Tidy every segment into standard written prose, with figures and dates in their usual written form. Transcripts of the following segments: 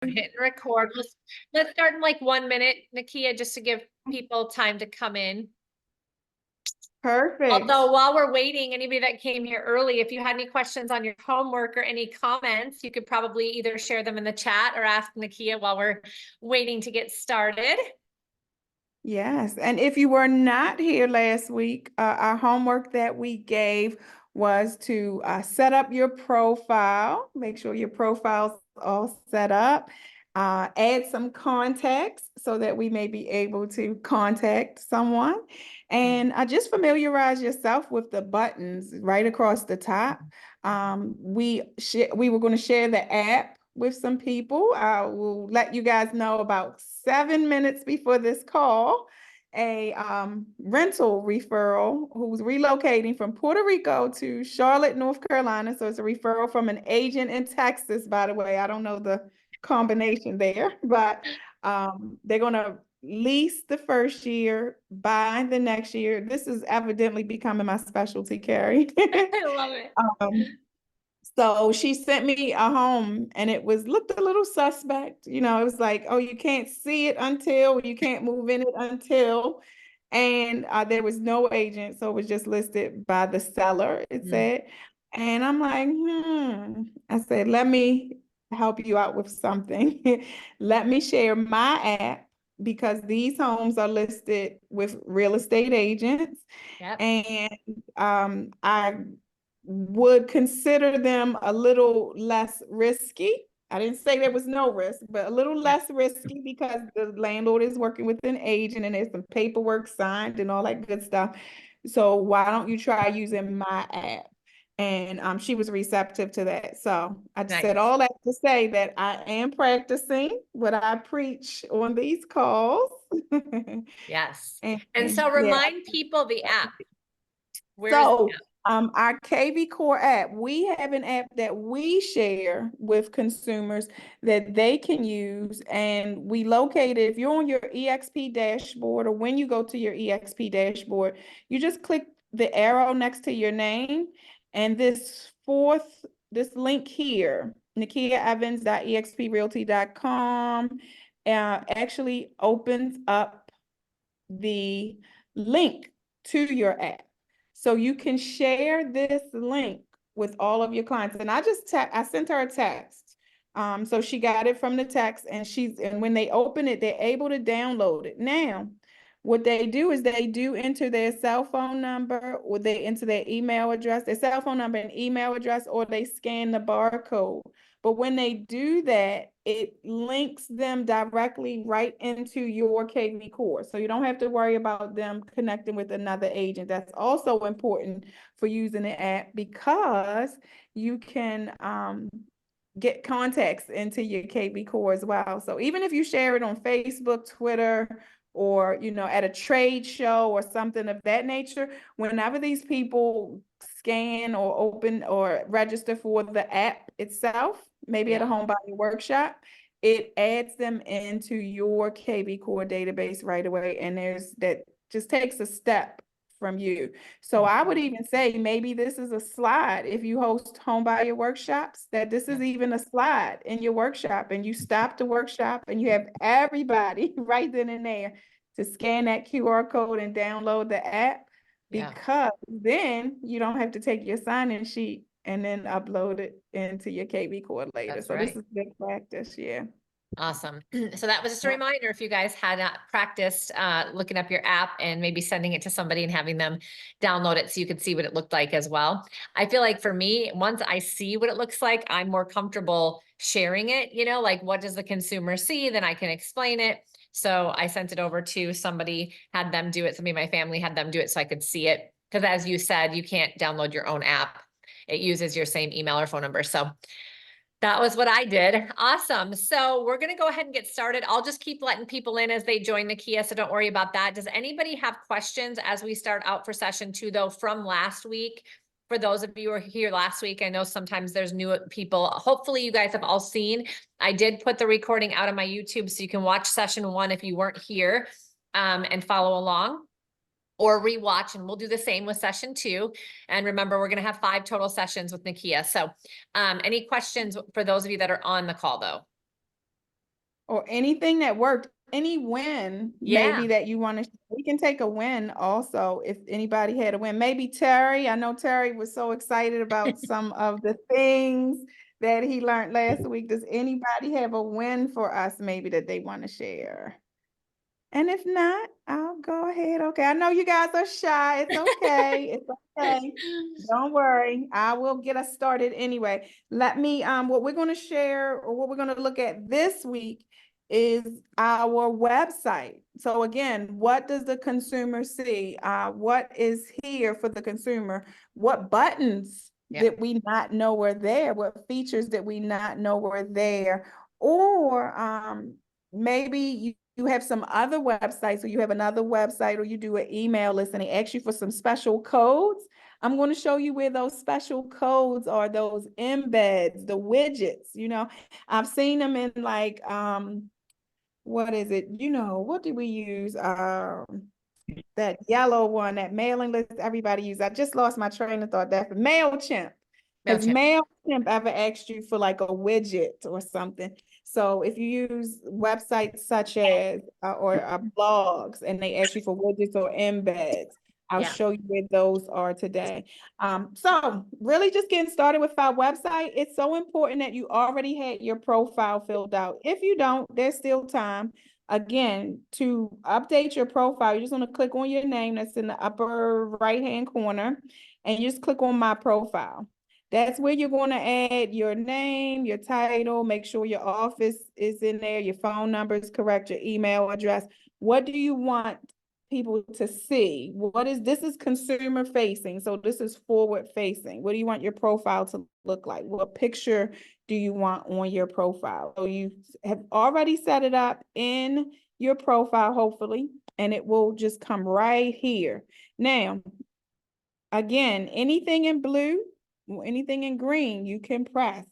Hit record. Let's start in like 1 minute, Nakia, just to give people time to come in. Perfect. Although while we're waiting, anybody that came here early, if you had any questions on your homework or any comments, you could probably either share them in the chat or ask Nakia while we're waiting to get started. Yes. And if you were not here last week, our homework that we gave was to set up your profile, make sure your profile's all set up, add some context so that we may be able to contact someone, and just familiarize yourself with the buttons right across the top. We were going to share the app with some people. I will let you guys know about 7 minutes before this call, a rental referral who's relocating from Puerto Rico to Charlotte, North Carolina. So it's a referral from an agent in Texas, by the way. I don't know the combination there, but they're going to lease the first year, buy the next year. This is evidently becoming my specialty, Cari. I love it. So she sent me a home and it looked a little suspect. It was like, oh, you can't see it until, you can't move in it until. And there was no agent. So it was just listed by the seller, it said. And I'm like, I said, let me help you out with something. Let me share my app because these homes are listed with real estate agents. Yep. And I would consider them a little less risky. I didn't say there was no risk, but a little less risky because the landlord is working with an agent and there's some paperwork signed and all that good stuff. So why don't you try using my app? And she was receptive to that. So I just said all that to say that I am practicing what I preach on these calls. Yes. And so remind people the app. So our kvCORE app, we have an app that we share with consumers that they can use. And we locate it, if you're on your EXP dashboard or when you go to your EXP dashboard, you just click the arrow next to your name. And this link here, NakiaEvans.exprealty.com, actually opens up the link to your app. So you can share this link with all of your clients. And I sent her a text. So she got it from the text and when they open it, they're able to download it. Now, what they do is they do enter their cell phone number or they enter their email address, their cell phone number and email address, or they scan the barcode. But when they do that, it links them directly right into your kvCORE. So you don't have to worry about them connecting with another agent. That's also important for using the app because you can get contacts into your kvCORE as well. So even if you share it on Facebook, Twitter, or at a trade show or something of that nature, whenever these people scan or open or register for the app itself, maybe at a home buying workshop, it adds them into your kvCORE database right away. And that just takes a step from you. So I would even say maybe this is a slide if you host home buyer workshops, that this is even a slide in your workshop and you stop the workshop and you have everybody right then and there to scan that QR code and download the app, because then you don't have to take your sign-in sheet and then upload it into your kvCORE later. That's so right. This is good practice. Yeah. Awesome. So that was just a reminder if you guys had not practiced looking up your app and maybe sending it to somebody and having them download it so you could see what it looked like as well. I feel like for me, once I see what it looks like, I'm more comfortable sharing it, like what does the consumer see? Then I can explain it. So I sent it over to somebody, had them do it. Somebody in my family had them do it so I could see it. Because as you said, you can't download your own app. It uses your same email or phone number. So that was what I did. Awesome. So we're going to go ahead and get started. I'll just keep letting people in as they join Nakia, so don't worry about that. Does anybody have questions as we start out for session 2, though, from last week? For those of you who were here last week, I know sometimes there's new people. Hopefully you guys have all seen. I did put the recording out on my YouTube so you can watch session 1 if you weren't here and follow along. Or rewatch, and we'll do the same with session 2. And remember, we're going to have 5 total sessions with Nakia. So any questions for those of you that are on the call, though? or anything that worked, any win Yeah. maybe that you want to, we can take a win also if anybody had a win. Maybe Terry, I know Terry was so excited about some of the things that he learned last week. Does anybody have a win for us maybe that they want to share? And if not, I'll go ahead. Okay, I know you guys are shy. It's okay. It's okay. Don't worry. I will get us started anyway. Let me, what we're going to share or what we're going to look at this week is our website. So again, what does the consumer see? What is here for the consumer? What buttons Yeah. that we not know were there? What features that we not know were there? Or maybe you have some other websites, or you have another website, or you do an email list and they ask you for some special codes. I'm going to show you where those special codes are, those embeds, the widgets, you know. I've seen them in like, what is it? You know, what do we use? That yellow one, that mailing list everybody uses. I just lost my train of thought. That MailChimp. Has MailChimp. MailChimp ever asked you for like a widget or something? So if you use websites such as or blogs and they ask you for widgets or embeds, I'll Yeah. show you where those are today. So really just getting started with our website. It's so important that you already had your profile filled out. If you don't, there's still time. Again, to update your profile, you just want to click on your name that's in the upper right-hand corner, and you just click on my profile. That's where you're going to add your name, your title, make sure your office is in there, your phone number is correct, your email address. What do you want people to see? This is consumer facing, so this is forward facing. What do you want your profile to look like? What picture do you want on your profile? So you have already set it up in your profile, hopefully, and it will just come right here. Now, again, anything in blue, anything in green, you can press.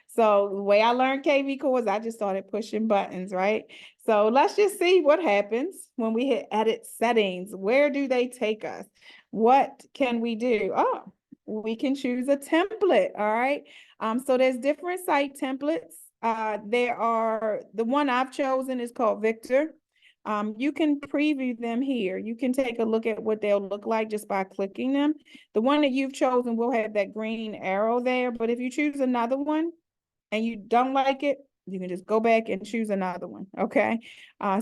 So the way I learned kvCORE is I just started pushing buttons, right? So let's just see what happens when we hit edit settings. Where do they take us? What can we do? Oh, we can choose a template, all right? So there's different site templates. The one I've chosen is called Victor. You can preview them here. You can take a look at what they'll look like just by clicking them. The one that you've chosen will have that green arrow there, but if you choose another one and you don't like it, you can just go back and choose another one, okay?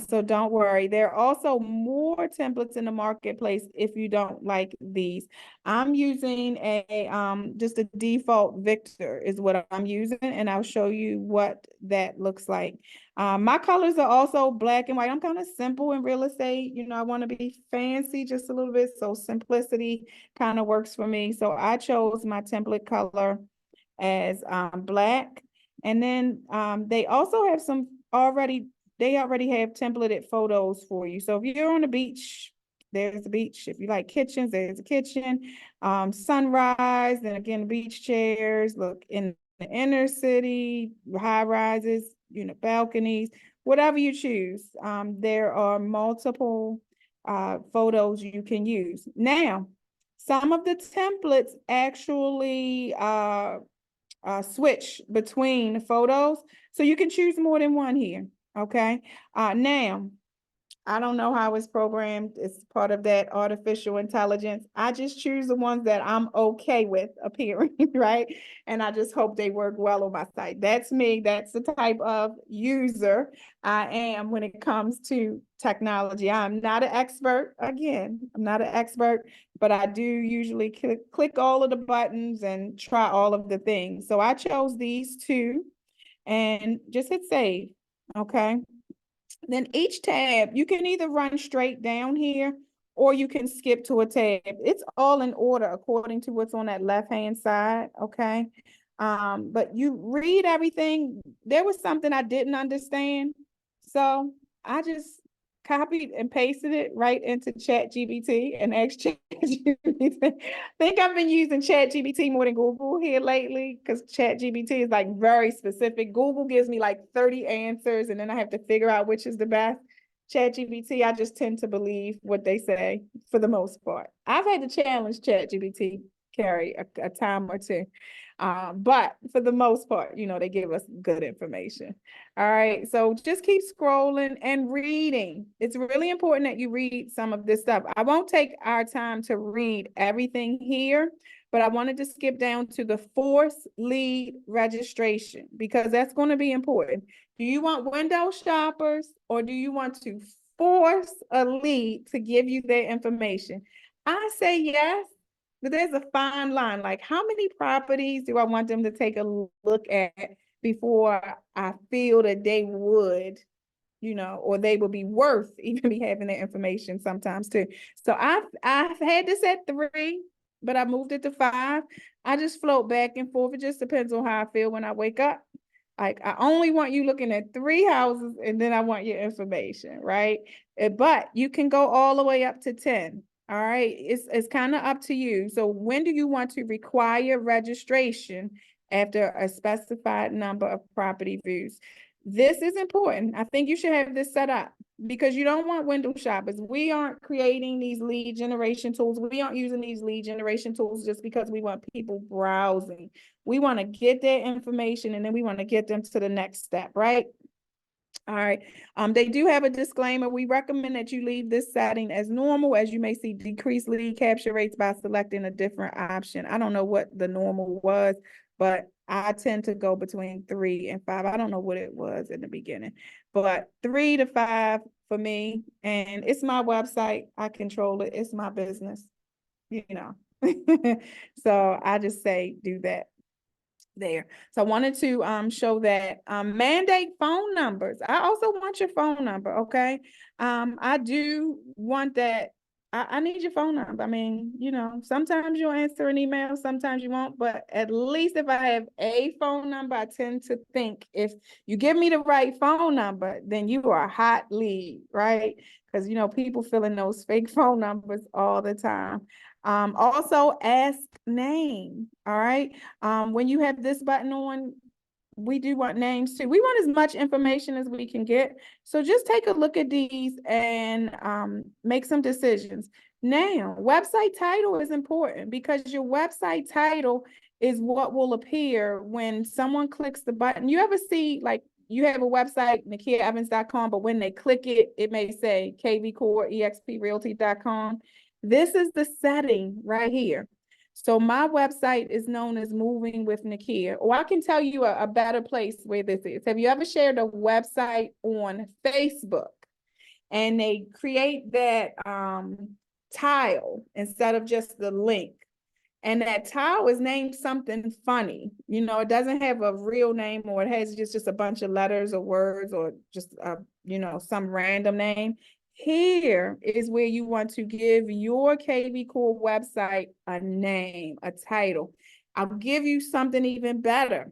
So don't worry. There are also more templates in the marketplace if you don't like these. I'm using just a default Victor is what I'm using, and I'll show you what that looks like. My colors are also black and white. I'm kind of simple in real estate. You know, I want to be fancy just a little bit, so simplicity kind of works for me. So I chose my template color as black. And then they also have they already have templated photos for you. So if you're on the beach, there's a beach. If you like kitchens, there's a kitchen. Sunrise, then again, beach chairs. Look, in the inner city, high rises, you know, balconies, whatever you choose. There are multiple photos you can use. Now, some of the templates actually switch between photos. So you can choose more than one here, okay? Now, I don't know how it's programmed. It's part of that artificial intelligence. I just choose the ones that I'm okay with appearing, right? And I just hope they work well on my site. That's me. That's the type of user I am when it comes to technology. I'm not an expert. Again, I'm not an expert, but I do usually click all of the buttons and try all of the things. So I chose these two and just hit save, okay? Then each tab, you can either run straight down here or you can skip to a tab. It's all in order according to what's on that left-hand side, okay? But you read everything. There was something I didn't understand, so I just copied and pasted it right into ChatGPT and asked ChatGPT. I think I've been using ChatGPT more than Google here lately because ChatGPT is like very specific. Google gives me like 30 answers and then I have to figure out which is the best. ChatGPT, I just tend to believe what they say for the most part. I've had to challenge ChatGPT, Cari, a time or two. But for the most part, you know, they give us good information. All right. So just keep scrolling and reading. It's really important that you read some of this stuff. I won't take our time to read everything here, but I wanted to skip down to the force lead registration because that's going to be important. Do you want window shoppers or do you want to force a lead to give you their information? I say yes. But there's a fine line. Like, how many properties do I want them to take a look at before I feel that they would, you know, or they would be worth even be having their information sometimes too. So I've had this at 3, but I moved it to 5. I just float back and forth. It just depends on how I feel when I wake up. Like, I only want you looking at 3 houses and then I want your information, right? But you can go all the way up to 10. All right, it's kind of up to you. So when do you want to require registration after a specified number of property views? This is important. I think you should have this set up because you don't want window shoppers. We aren't creating these lead generation tools. We aren't using these lead generation tools just because we want people browsing. We want to get their information and then we want to get them to the next step, right? All right. They do have a disclaimer. We recommend that you leave this setting as normal, as you may see decreased lead capture rates by selecting a different option. I don't know what the normal was, but I tend to go between 3 and 5. I don't know what it was in the beginning, but 3 to 5 for me. And it's my website. I control it. It's my business, you know. So I just say do that there. So I wanted to show that mandate phone numbers. I also want your phone number, okay? I do want that. I need your phone number. I mean, you know, sometimes you'll answer an email, sometimes you won't, but at least if I have a phone number, I tend to think if you give me the right phone number, then you are a hot lead, right? Because, you know, people fill in those fake phone numbers all the time. Also ask name, all right? When you have this button on, we do want names too. We want as much information as we can get. So just take a look at these and make some decisions. Now, website title is important because your website title is what will appear when someone clicks the button. You ever see, like, you have a website, NakiaEvans.com, but when they click it, it may say kvCORE, exprealty.com. This is the setting right here. So my website is known as Moving with Nakia. Or I can tell you a better place where this is. Have you ever shared a website on Facebook and they create that tile instead of just the link? And that tile is named something funny. You know, it doesn't have a real name or it has just a bunch of letters or words or just, you know, some random name. Here is where you want to give your kvCORE website a name, a title. I'll give you something even better.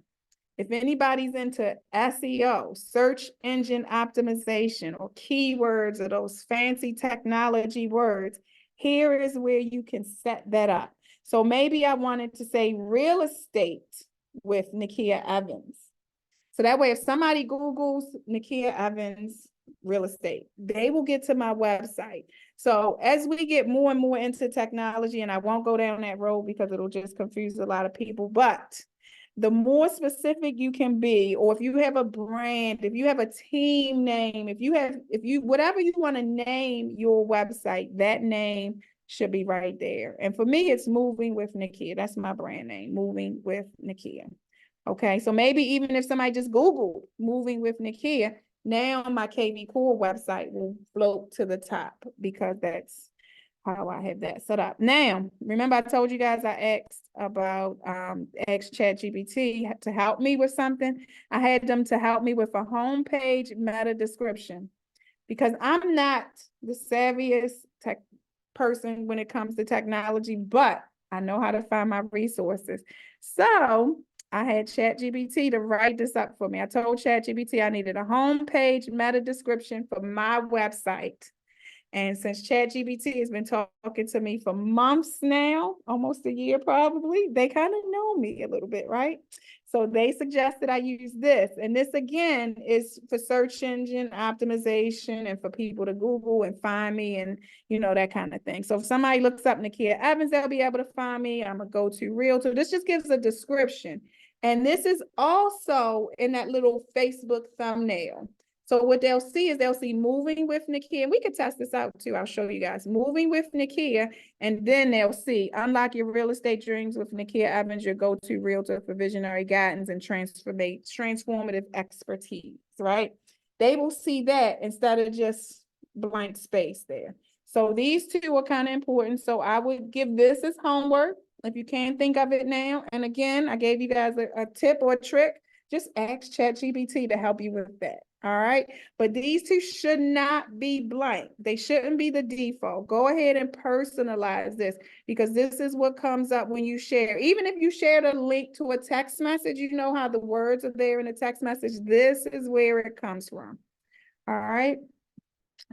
If anybody's into SEO, search engine optimization, or keywords or those fancy technology words, here is where you can set that up. So maybe I wanted to say real estate with Nakia Evans. So that way, if somebody Googles Nakia Evans real estate, they will get to my website. So as we get more and more into technology, and I won't go down that road because it'll just confuse a lot of people, but the more specific you can be, or if you have a brand, if you have a team name, if you whatever you want to name your website, that name should be right there. And for me, it's Moving with Nakia. That's my brand name, Moving with Nakia. Okay, so maybe even if somebody just Googled Moving with Nakia, now my kvCORE website will float to the top because that's how I have that set up. Now, remember I told you guys I asked about asked ChatGPT to help me with something. I had them to help me with a homepage meta description because I'm not the savviest tech person when it comes to technology, but I know how to find my resources. So I had ChatGPT to write this up for me. I told ChatGPT I needed a homepage meta description for my website. And since ChatGPT has been talking to me for months now, almost a year probably, they kind of know me a little bit, right? So they suggested I use this. And this again is for search engine optimization and for people to Google and find me and, you know, that kind of thing. So if somebody looks up Nakia Evans, they'll be able to find me. I'm a go-to realtor. This just gives a description. And this is also in that little Facebook thumbnail. So what they'll see is they'll see moving with Nakia, and we can test this out too. I'll show you guys moving with Nakia, and then they'll see unlock your real estate dreams with Nakia Evans, your go-to realtor for visionary guidance and transformative expertise, right? They will see that instead of just blank space there. So these two are kind of important. So I would give this as homework if you can't think of it now. And again, I gave you guys a tip or a trick. Just ask ChatGPT to help you with that. All right. But these two should not be blank. They shouldn't be the default. Go ahead and personalize this because this is what comes up when you share. Even if you shared a link to a text message, you know how the words are there in the text message. This is where it comes from. All right.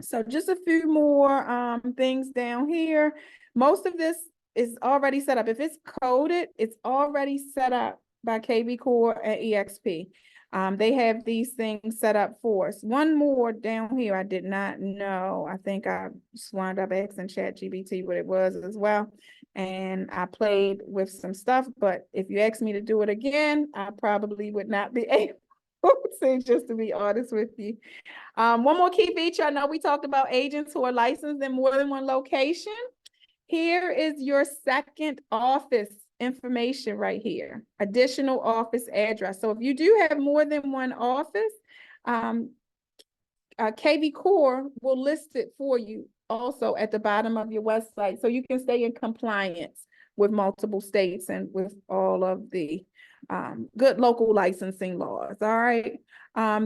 So just a few more things down here. Most of this is already set up. If it's coded, it's already set up by kvCORE and EXP. They have these things set up for us. One more down here, I did not know. I think I just wound up asking ChatGPT what it was as well. And I played with some stuff, but if you ask me to do it again, I probably would not be able to, just to be honest with you. One more key feature. I know we talked about agents who are licensed in more than one location. Here is your second office information right here, additional office address. So if you do have more than one office, kvCORE will list it for you also at the bottom of your website so you can stay in compliance with multiple states and with all of the good local licensing laws. All right.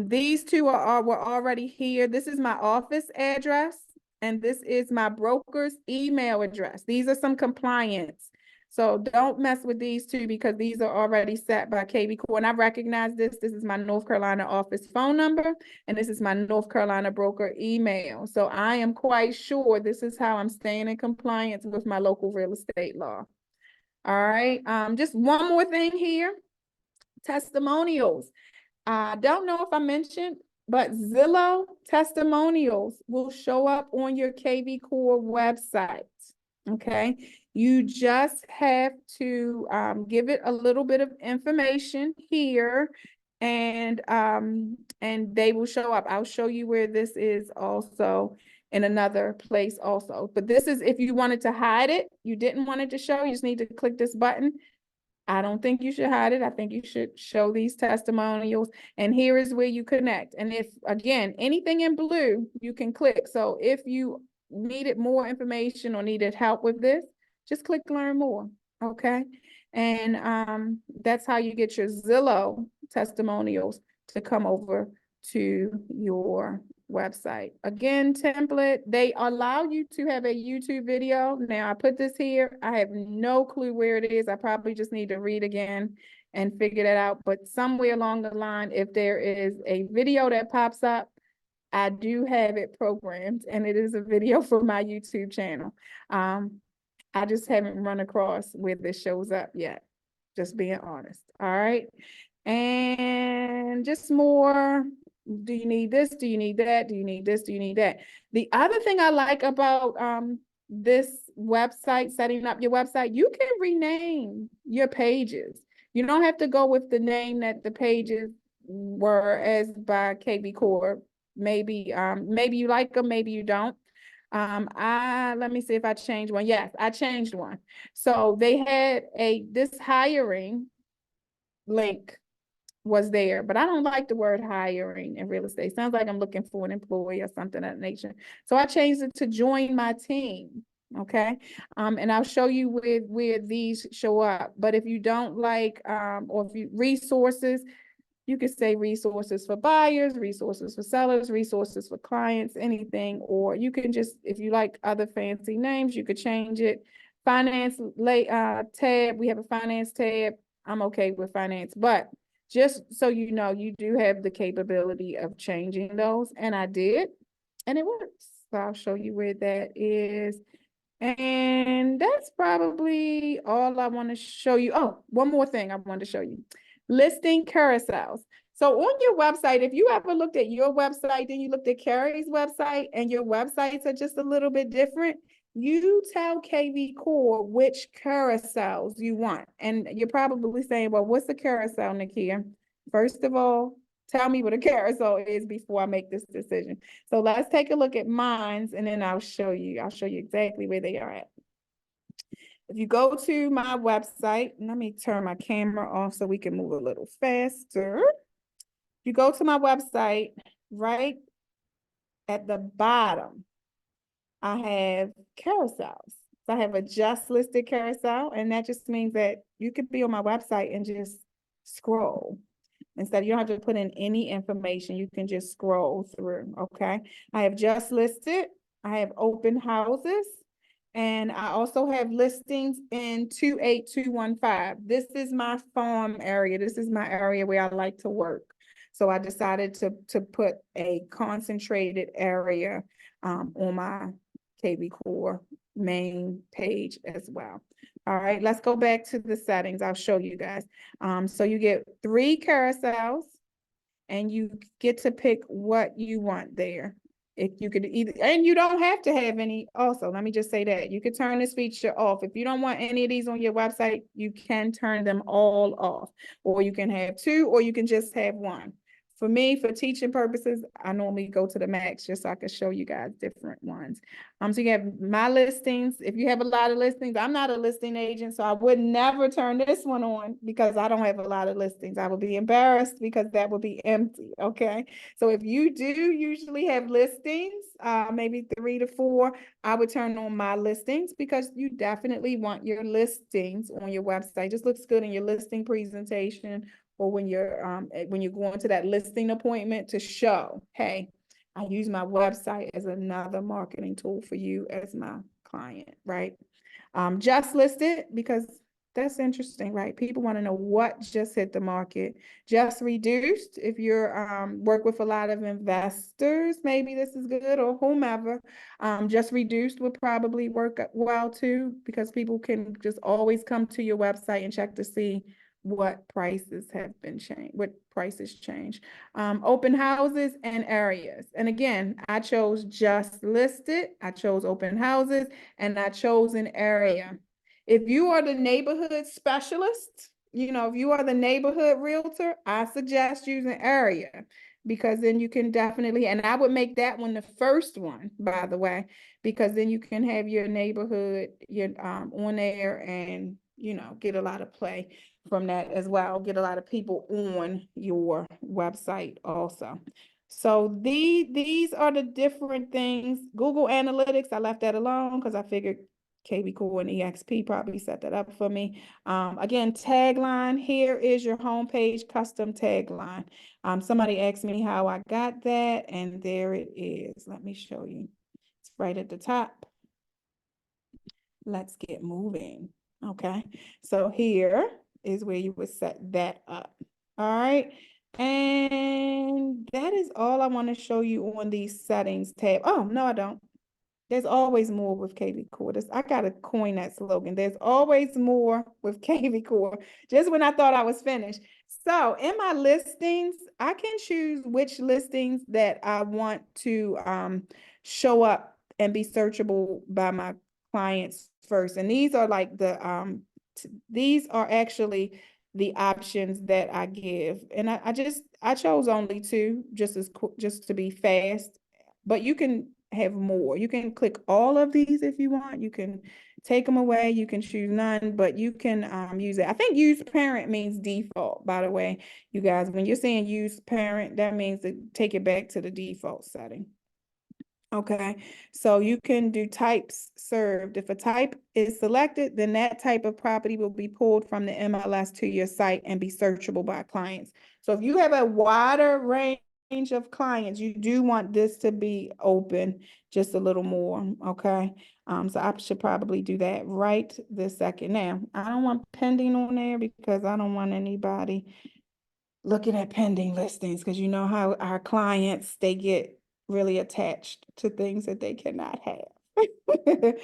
These two were already here. This is my office address and this is my broker's email address. These are some compliance. So don't mess with these two because these are already set by kvCORE. And I recognize this. This is my North Carolina office phone number, and this is my North Carolina broker email. So I am quite sure this is how I'm staying in compliance with my local real estate law. All right. Just one more thing here. Testimonials. I don't know if I mentioned, but Zillow testimonials will show up on your kvCORE website. Okay. You just have to give it a little bit of information here and they will show up. I'll show you where this is also in another place also. But this is if you wanted to hide it, you didn't want it to show, you just need to click this button. I don't think you should hide it. I think you should show these testimonials. And here is where you connect. And if, again, anything in blue, you can click. So if you needed more information or needed help with this, just click learn more. Okay. And that's how you get your Zillow testimonials to come over to your website. Again, template, they allow you to have a YouTube video. Now I put this here. I have no clue where it is. I probably just need to read again and figure that out. But somewhere along the line, if there is a video that pops up, I do have it programmed and it is a video for my YouTube channel. I just haven't run across where this shows up yet, just being honest. All right. And just more, do you need this? Do you need that? Do you need this? Do you need that? The other thing I like about this website, setting up your website, you can rename your pages. You don't have to go with the name that the pages were as by kvCORE. Maybe you like them, maybe you don't. Let me see if I changed one. Yes, I changed one. So they had this hiring link was there, but I don't like the word hiring in real estate. Sounds like I'm looking for an employee or something of that nature. So I changed it to join my team. Okay. And I'll show you where these show up. But if you don't like, or if you resources, you could say resources for buyers, resources for sellers, resources for clients, anything, or you can just, if you like other fancy names, you could change it. Finance tab, we have a finance tab. I'm okay with finance, but just so you know, you do have the capability of changing those, and I did, and it works. So I'll show you where that is. And that's probably all I want to show you. Oh, one more thing I wanted to show you. Listing carousels. So on your website, if you ever looked at your website, then you looked at Cari's website, and your websites are just a little bit different, you tell kvCORE which carousels you want. And you're probably saying, well, what's a carousel, Nakia? First of all, tell me what a carousel is before I make this decision. So let's take a look at mines, and then I'll show you exactly where they are at. If you go to my website, let me turn my camera off so we can move a little faster. You go to my website, right at the bottom, I have carousels. So I have a just listed carousel, and that just means that you could be on my website and just scroll. Instead, you don't have to put in any information. You can just scroll through, okay? I have just listed. I have open houses. And I also have listings in 28215. This is my farm area. This is my area where I like to work. So I decided to put a concentrated area on my kvCORE main page as well. All right, let's go back to the settings. I'll show you guys. So you get 3 carousels, and you get to pick what you want there. If you could either, and you don't have to have any. Also, let me just say that you could turn this feature off. If you don't want any of these on your website, you can turn them all off, or you can have 2, or you can just have 1. For me, for teaching purposes, I normally go to the max just so I can show you guys different ones. So you have my listings. If you have a lot of listings, I'm not a listing agent, so I would never turn this one on because I don't have a lot of listings. I would be embarrassed because that would be empty, okay? So if you do usually have listings, maybe 3 to 4, I would turn on my listings because you definitely want your listings on your website. It just looks good in your listing presentation, or when you're going to that listing appointment to show, hey, I use my website as another marketing tool for you as my client, right? Just listed because that's interesting, right? People want to know what just hit the market. Just reduced, if you're work with a lot of investors, maybe this is good, or whomever. Just reduced would probably work well too, because people can just always come to your website and check to see what prices have been changed, what prices change. Open houses and areas. And again, I chose just listed, I chose open houses, and I chose an area. If you are the neighborhood specialist, if you are the neighborhood realtor, I suggest using area, because then you can definitely, and I would make that one the first one, by the way, because then you can have your neighborhood on there and get a lot of play from that as well. Get a lot of people on your website also. So these are the different things. Google Analytics, I left that alone because I figured kvCORE and EXP probably set that up for me. Again, tagline, here is your homepage custom tagline. Somebody asked me how I got that, and there it is. Let me show you. It's right at the top. Let's get moving. Okay, so here is where you would set that up. All right, and that is all I want to show you on these settings tab. Oh, no, I don't. There's always more with kvCORE. I got to coin that slogan. There's always more with kvCORE. Just when I thought I was finished. So in my listings, I can choose which listings that I want to show up and be searchable by my clients first. And these are like these are actually the options that I give. And I chose only 2 just to be fast, but you can have more. You can click all of these if you want. You can take them away. You can choose none, but you can use it. I think use parent means default, by the way, you guys. When you're saying use parent, that means to take it back to the default setting. Okay, so you can do types served. If a type is selected, then that type of property will be pulled from the MLS to your site and be searchable by clients. So if you have a wider range of clients, you do want this to be open just a little more, okay? So I should probably do that right this second. Now, I don't want pending on there because I don't want anybody looking at pending listings, because you know how our clients, they get really attached to things that they cannot have.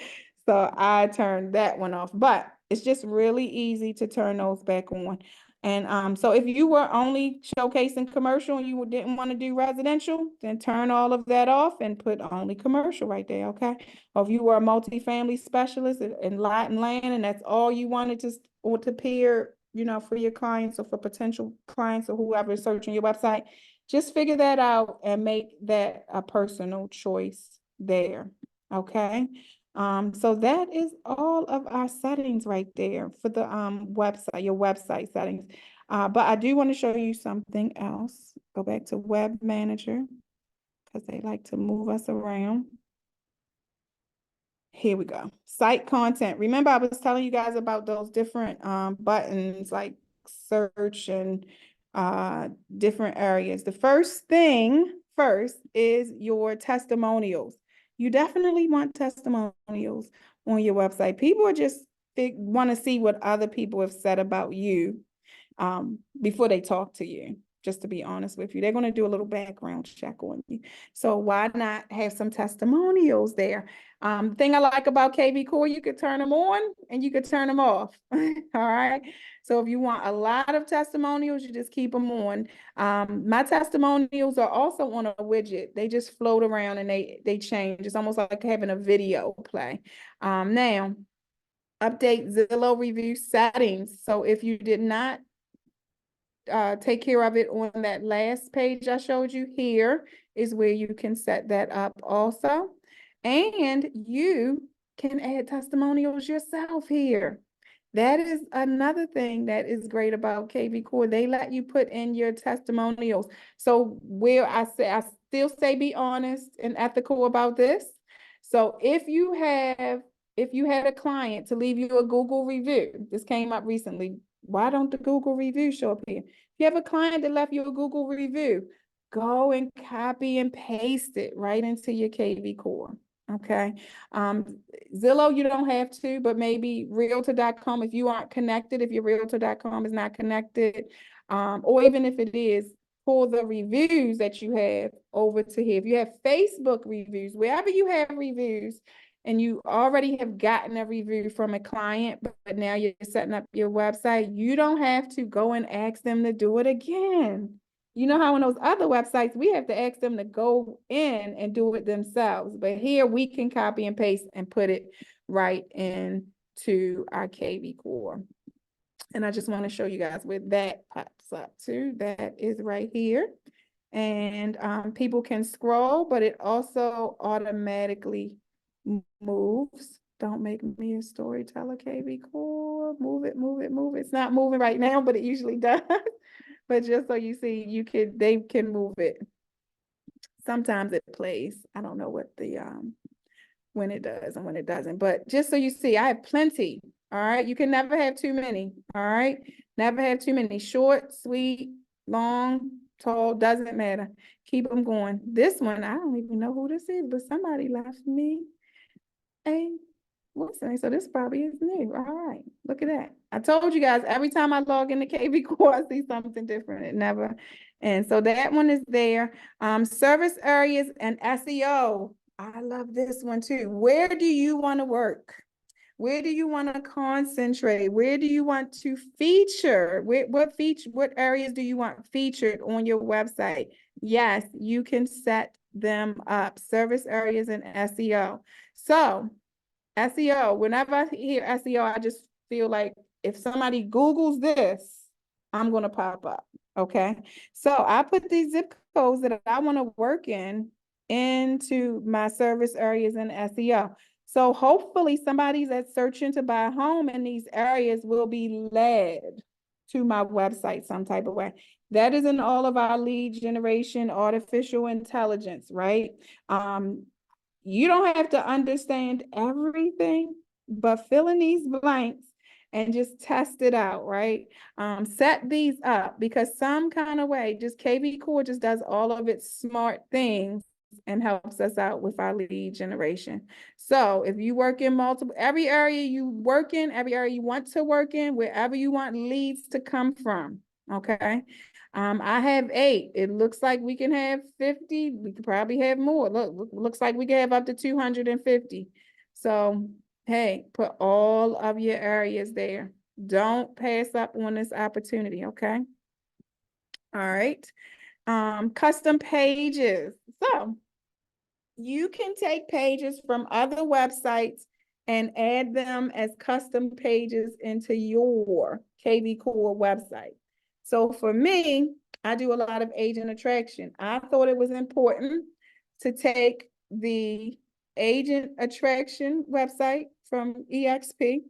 So I turned that one off, but it's just really easy to turn those back on. And so if you were only showcasing commercial and you didn't want to do residential, then turn all of that off and put only commercial right there, okay? Or if you were a multifamily specialist in lot and land, and that's all you wanted to or to appear, you know, for your clients or for potential clients or whoever is searching your website, just figure that out and make that a personal choice there, okay? So that is all of our settings right there for the website, your website settings. But I do want to show you something else. Go back to Web Manager because they like to move us around. Here we go. Site content. Remember, I was telling you guys about those different buttons like search and different areas. The first is your testimonials. You definitely want testimonials on your website. People are just want to see what other people have said about you before they talk to you. Just to be honest with you, they're going to do a little background check on you. So why not have some testimonials there? Thing I like about kvCORE, you could turn them on and you could turn them off. All right. So if you want a lot of testimonials, you just keep them on. My testimonials are also on a widget. They just float around and they change. It's almost like having a video play. Now, update Zillow review settings. So if you did not take care of it on that last page I showed you, here is where you can set that up also. And you can add testimonials yourself here. That is another thing that is great about kvCORE. They let you put in your testimonials. So where I still say be honest and ethical about this. So if you had a client to leave you a Google review, this came up recently. Why don't the Google review show up here? If you have a client that left you a Google review, go and copy and paste it right into your kvCORE. Okay. Zillow, you don't have to, but maybe realtor.com, if you aren't connected, if your realtor.com is not connected, or even if it is, pull the reviews that you have over to here. If you have Facebook reviews, wherever you have reviews, and you already have gotten a review from a client, but now you're setting up your website, you don't have to go and ask them to do it again. You know how on those other websites, we have to ask them to go in and do it themselves. But here we can copy and paste and put it right into our kvCORE. And I just want to show you guys where that pops up too. That is right here. And people can scroll, but it also automatically moves. Don't make me a storyteller, kvCORE. Move it, move it, move it. It's not moving right now, but it usually does. But just so you see, they can move it. Sometimes it plays. I don't know what the when it does and when it doesn't. But just so you see, I have plenty. All right. You can never have too many. All right. Never have too many. Short, sweet, long, tall, doesn't matter. Keep them going. This one, I don't even know who this is, but somebody left me a listening. So this probably is new. All right. Look at that. I told you guys, every time I log into kvCORE, I see something different. It never. And so that one is there. Service areas and SEO. I love this one too. Where do you want to work? Where do you want to concentrate? Where do you want to feature? What areas do you want featured on your website? Yes, you can set them up. Service areas and SEO. So SEO, whenever I hear SEO, I just feel like if somebody Googles this, I'm going to pop up. Okay. So I put these zip codes that I want to work into my service areas and SEO. So hopefully somebody that's searching to buy a home in these areas will be led to my website some type of way. That is in all of our lead generation, artificial intelligence, right? You don't have to understand everything, but fill in these blanks and just test it out, right? Set these up because some kind of way, just kvCORE just does all of its smart things and helps us out with our lead generation. So if you work in every area you work in, every area you want to work in, wherever you want leads to come from, okay? I have 8. It looks like we can have 50. We could probably have more. Looks like we can have up to 250. So, hey, put all of your areas there. Don't pass up on this opportunity, okay? All right. Custom pages. So, you can take pages from other websites and add them as custom pages into your kvCORE website. So for me, I do a lot of agent attraction. I thought it was important to take the agent attraction website from EXP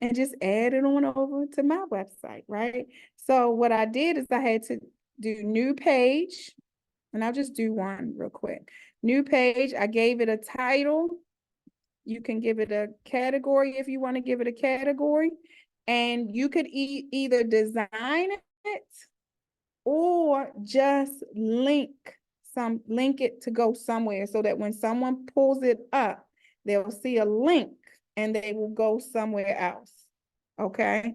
and just add it on over to my website, right? So what I did is I had to do new page, and I'll just do one real quick. New page, I gave it a title. You can give it a category if you want to give it a category. And you could either design it or just link it to go somewhere so that when someone pulls it up, they'll see a link and they will go somewhere else. Okay.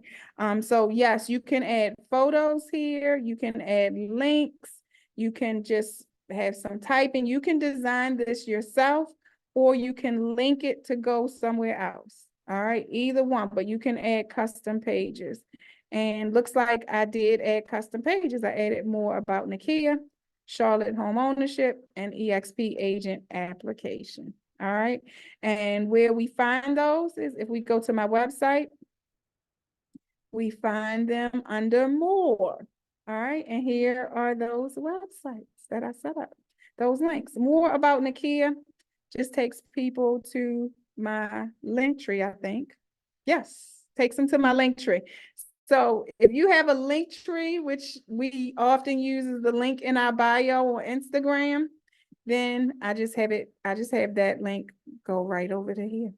So yes, you can add photos here. You can add links. You can just have some typing. You can design this yourself, or you can link it to go somewhere else. All right, either one, but you can add custom pages. And looks like I did add custom pages. I added more about Nakia, Charlotte home ownership, and EXP agent application. All right. And where we find those is if we go to my website, we find them under more. All right. And here are those websites that I set up. Those links. More about Nakia just takes people to my link tree, I think. Yes, takes them to my link tree. So if you have a link tree, which we often use as the link in our bio on Instagram, then I just have that link go right over to here.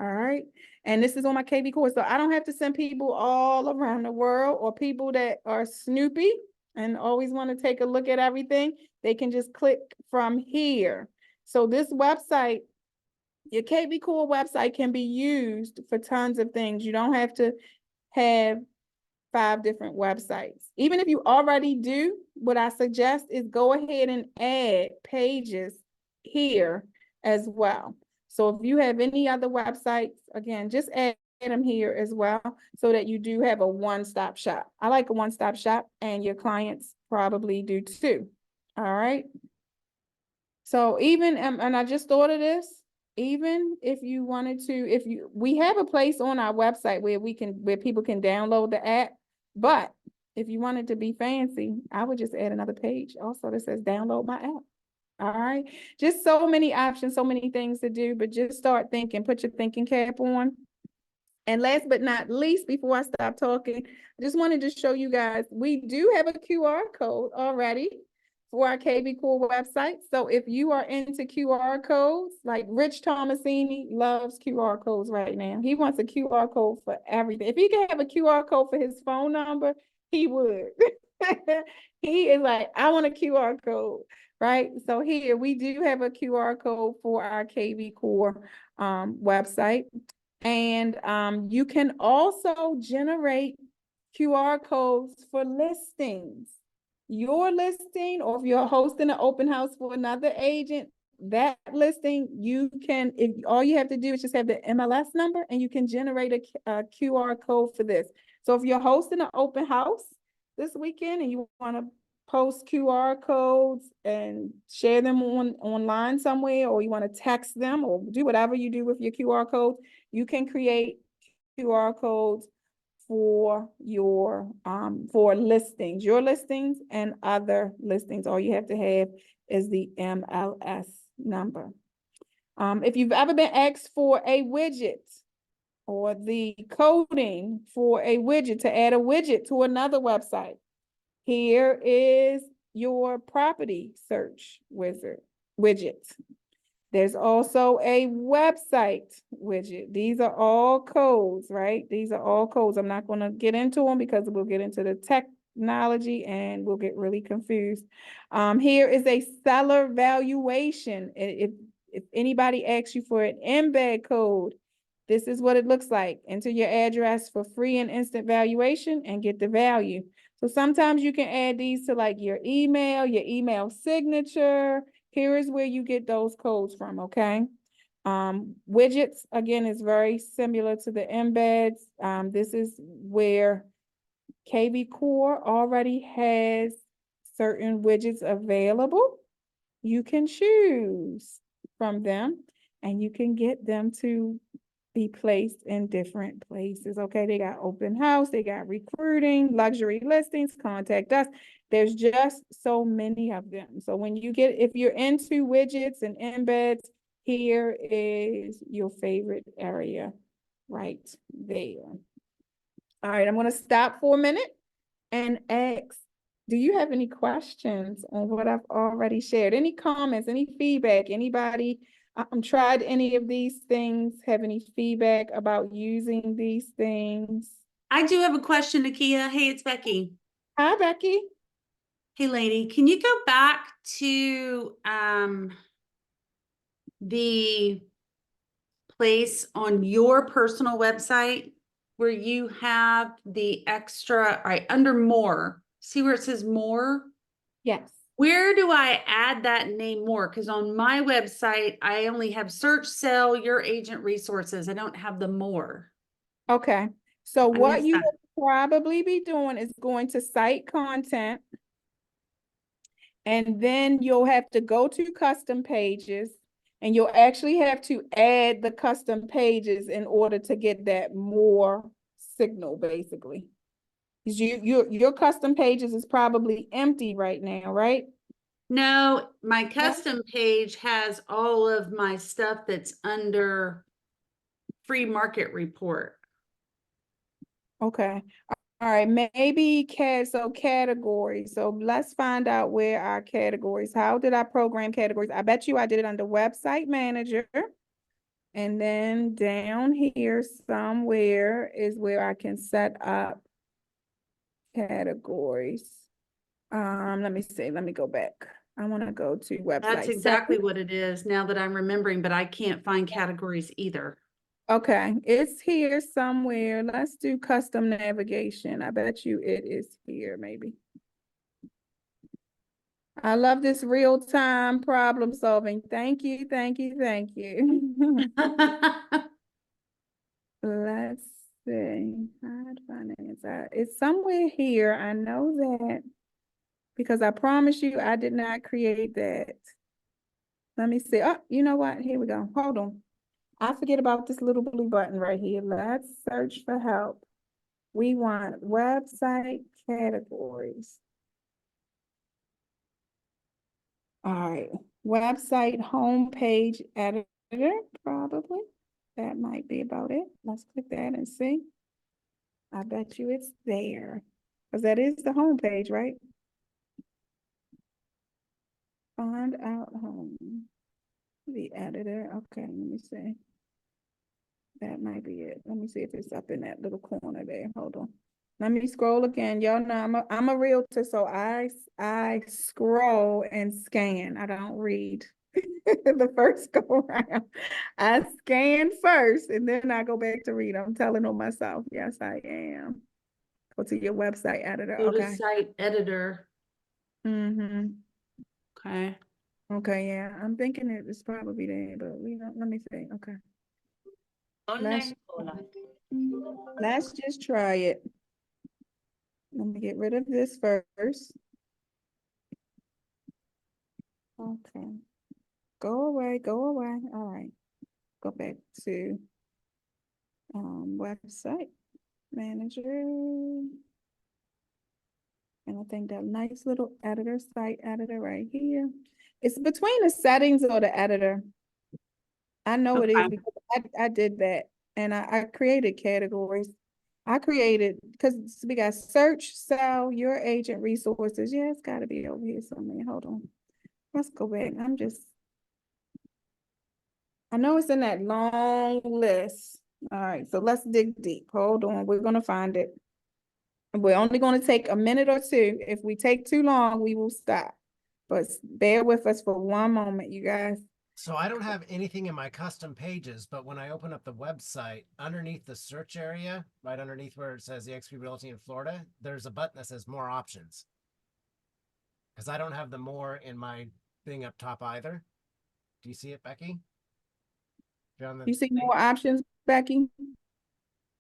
All right. And this is on my kvCORE. So I don't have to send people all around the world, or people that are snoopy and always want to take a look at everything. They can just click from here. So this website, your kvCORE website, can be used for tons of things. You don't have to have 5 different websites. Even if you already do, what I suggest is go ahead and add pages here as well. So if you have any other websites, again, just add them here as well so that you do have a one-stop shop. I like a one-stop shop, and your clients probably do too. All right. So even, and I just thought of this, even if you wanted to, we have a place on our website where people can download the app, but if you wanted to be fancy, I would just add another page also that says download my app. All right. Just so many options, so many things to do, but just start thinking, put your thinking cap on. And last but not least, before I stop talking, I just wanted to show you guys, we do have a QR code already for our kvCORE website. So if you are into QR codes, like Rich Thomasini loves QR codes right now. He wants a QR code for everything. If he could have a QR code for his phone number, he would. He is like, I want a QR code, right? So here we do have a QR code for our kvCORE website. And you can also generate QR codes for listings. Your listing, or if you're hosting an open house for another agent, that listing, you can, if all you have to do is just have the MLS number, and you can generate a QR code for this. So if you're hosting an open house this weekend and you want to post QR codes and share them online somewhere, or you want to text them, or do whatever you do with your QR codes, you can create QR codes for your for listings, your listings and other listings. All you have to have is the MLS number. If you've ever been asked for a widget or the coding for a widget, to add a widget to another website, here is your property search widget. There's also a website widget. These are all codes, right? These are all codes. I'm not going to get into them because we'll get into the technology and we'll get really confused. Here is a seller valuation. If anybody asks you for an embed code, this is what it looks like. Enter your address for free and instant valuation and get the value. So sometimes you can add these to like your email signature. Here is where you get those codes from, okay? Widgets, again, is very similar to the embeds. This is where kvCORE already has certain widgets available. You can choose from them and you can get them to be placed in different places. Okay, they got open house, they got recruiting, luxury listings, contact us. There's just so many of them. So when you get, if you're into widgets and embeds, here is your favorite area right there. All right, I'm going to stop for a minute and ask, do you have any questions on what I've already shared? Any comments, any feedback? Anybody tried any of these things? Have any feedback about using these things? I do have a question, Nakia. Hey, it's Becky. Hi, Becky. Hey, lady, can you go back to the place on your personal website where you have the extra, all right, under more, see where it says more? Yes. Where do I add that name more? Because on my website, I only have search, sell, your agent resources. I don't have the more. Okay. So I what missed you that. will probably be doing is going to site content, and then you'll have to go to custom pages, and you'll actually have to add the custom pages in order to get that more signal, basically. Because your custom pages is probably empty right now, right? No, my custom page has all of my stuff that's under free market report. Okay. All right, maybe categories. So let's find out where our categories. How did I program categories? I bet you I did it under website manager. And then down here somewhere is where I can set up categories. Let me see, let me go back. I want to go to website. That's exactly what it is now that I'm remembering, but I can't find categories either. Okay, it's here somewhere. Let's do custom navigation. I bet you it is here, maybe. I love this real-time problem solving. Thank you, thank you, thank you. Let's see. Hide finance. It's somewhere here. I know that because I promise you I did not create that. Let me see. Oh, you know what? Here we go. Hold on. I forget about this little blue button right here. Let's search for help. We want website categories. All right. Website homepage editor, probably. That might be about it. Let's click that and see. I bet you it's there. Because that is the homepage, right? Find out home. The editor. Okay, let me see. That might be it. Let me see if it's up in that little corner there. Hold on. Let me scroll again. Y'all know I'm a realtor, so I scroll and scan. I don't read the first go around. I scan first and then I go back to read. I'm telling on myself. Yes, I am. Go to your website editor. Go to Okay. site editor. Mm-hmm. Okay. Okay, yeah. I'm thinking it is probably there, but we don't, let me see. Okay. Let's just try it. Let me get rid of this first. Okay. Go away, go away. All right. Go back to website manager. And I think that nice little editor, site editor right here. It's between the settings or the editor. I know it is because I did that and I created categories. I created, because we got search, sell, your agent resources. Yeah, it's got to be over here somewhere. Hold on. Let's go back. I know it's in that long list. All right, so let's dig deep. Hold on. We're going to find it. We're only going to take a minute or two. If we take too long, we will stop. But bear with us for one moment, you guys. So I don't have anything in my custom pages, but when I open up the website, underneath the search area, right underneath where it says eXp Realty in Florida, there's a button that says more options. Because I don't have the more in my thing up top either. Do you see it, Becky? You're on the You see thing? more options, Becky?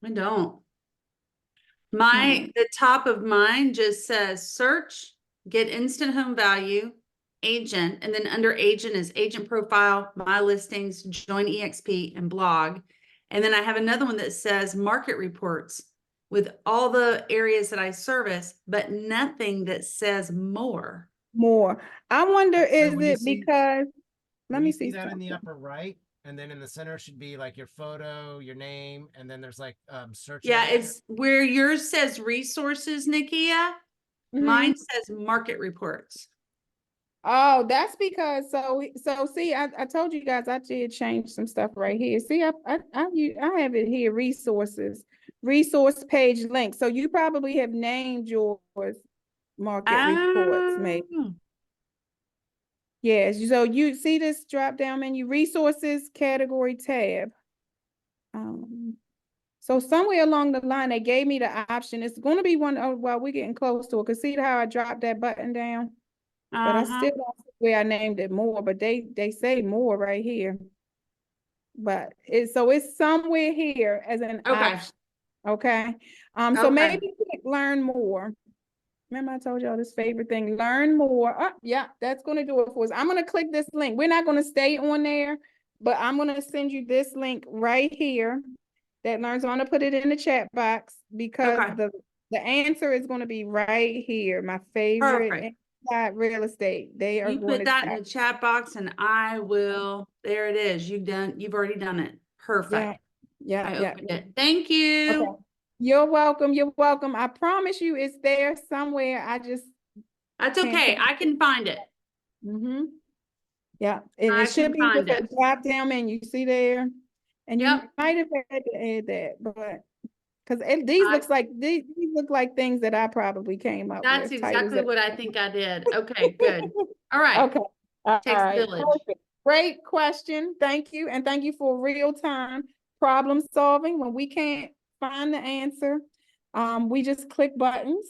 I don't. Hmm. The top of mine just says search, get instant home value, agent, and then under agent is agent profile, my listings, join EXP, and blog. And then I have another one that says market reports with all the areas that I service, but nothing that says more. More. I wonder, So is when you it see because, let when me you see see that in the something. upper right, and then in the center should be like your photo, your name, and then there's like search Yeah, area. it's where yours says resources, Nakia. Mhm. Mine says market reports. Oh, that's because, so see, I told you guys I did change some stuff right here. See, I have it here, resource page link. So you probably have named yours market reports, maybe. Oh, Yes, so you see this drop down menu, resources category tab. So somewhere along the line, they gave me the option. It's going to be one, oh, well, we're getting close to it. Cause see how I dropped that button down? But I still don't see where I named it more, but they say more right here. But so it's somewhere here as an Okay. option. Okay. So Okay. maybe click learn more. Remember I told y'all this favorite thing, learn more. Oh, yeah, that's going to do it for us. I'm going to click this link. We're not going to stay on there, but I'm going to send you this link right here that learns. I'm going to put it in the chat box because Okay. the answer is going to be right here. My favorite Perfect. inside real estate. They are You going put to that in the chat box and I will, there it is. You've already done it. Perfect. Yeah, I yeah. opened it. Thank you. Okay. You're welcome. You're welcome. I promise you it's there somewhere. I just That's can't okay. think. I can find it. Mm-hmm. Yeah, and I it should can be with find a it. drop down menu. See there? And you Yep. might have had to add that, but because these look like things that I probably came up That's with, titles exactly that. what I think I did. Okay, good. All right. Okay. All Takes a right. village. Perfect. Great question. Thank you. And thank you for real time problem solving. When we can't find the answer, we just click buttons.